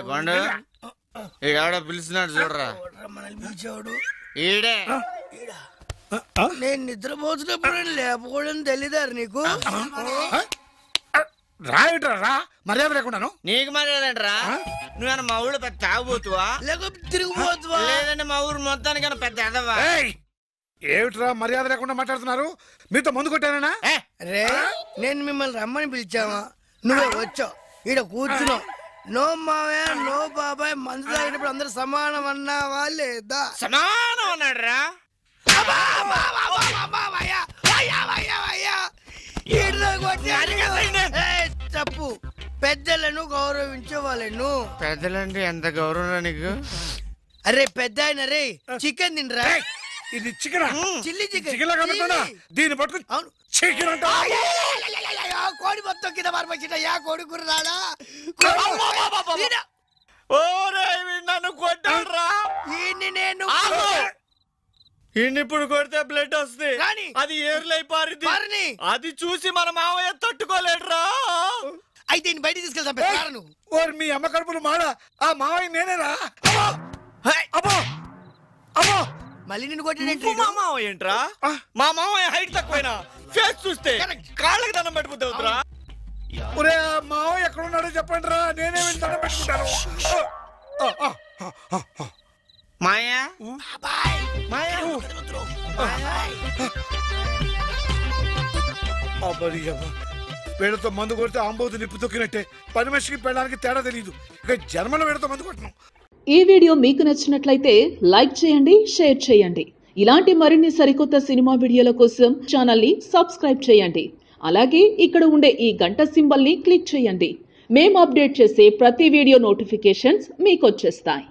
పండు ఇక పిలిచినాడు చూడరా ఈడే. నేను నిద్రపోతున్నప్పుడు లేకపోవడం తెలీదారు నీకు? రా మర్యాద లేకుండాను. నీకు మర్యాద ఏంట్రా? నువ్వేనా మా ఊళ్ళో పెద్ద తాగుబోతువా లేకపోతే తిరిగిపోతువా? లేదంటే మా ఊరు మొత్తానికైనా పెద్ద ఎదవా? ఏమిట్రా మర్యాద లేకుండా మాట్లాడుతున్నారు? మీతో ముందు కొట్టానా? రే నేను మిమ్మల్ని రమ్మని పిలిచావా? నువ్వే వచ్చావు, ఈడ కూర్చున్నావు. నో మావయ్య నో బాబాయ్ మందు తాగేటప్పుడు అందరు సమానం అన్నావా లేదా? సమానం అన్నాడు రా. తప్పు. పెద్దలను గౌరవించే వాళ్ళను. పెద్దలంటే ఎంత గౌరవం నీకు? అరే పెద్ద ఆయన రే చికెన్ తినరా? ఇది చికెన్, చిల్లీ చికెన్. దీన్ని పట్టుకుని అవును చికెన్ అంట. కోడి మొత్తం కింద మార్పచ్చినయ్యా. కోడి కూర రాలా? నన్ను కొట్టాడురా. నేను ఇప్పుడు కొడితే బ్లడ్ వస్తుంది, అది ఏర్లై పారింది. అది చూసి మన మావయ్య తట్టుకోలేడురా. అయితే బయట తీసుకెళ్తాను. మీ అమ్మ కడుపులు మాడ. ఆ మావయ్య నేనేరా? అబ్బో అబ్బో మళ్ళీ నిన్ను కొట్టినట్టు. మా మావయ్య ఏంట్రా? మా మావయ్య హైట్ తక్కువైనా ఫేస్ చూస్తే కాళ్ళకి దండం పెట్టుకుంటావురా. ఒరే మావయ్య ఎక్కడున్నాడో చెప్పండి రా, నేనే వెళ్ళి దండం పెట్టుకుంటాను. మాయా మాయా వీళ్ళతో మందు కొడితే ఆంబోతు నిప్పు తొక్కినట్టే. పని మనిషికి పెళ్ళడానికి తేడా తెలియదు. ఇక జన్మలో వీళ్ళతో మందు కొట్టను. ఈ వీడియో మీకు నచ్చినట్లయితే లైక్ చేయండి, షేర్ చేయండి. ఇలాంటి మరిన్ని సరికొత్త సినిమా వీడియోల కోసం ఛానల్ ని సబ్స్క్రైబ్ చేయండి. అలాగే ఇక్కడ ఉండే ఈ గంట సింబల్ ని క్లిక్ చేయండి. మేము అప్డేట్ చేసే ప్రతి వీడియో నోటిఫికేషన్స్ మీకు వచ్చేస్తాయి.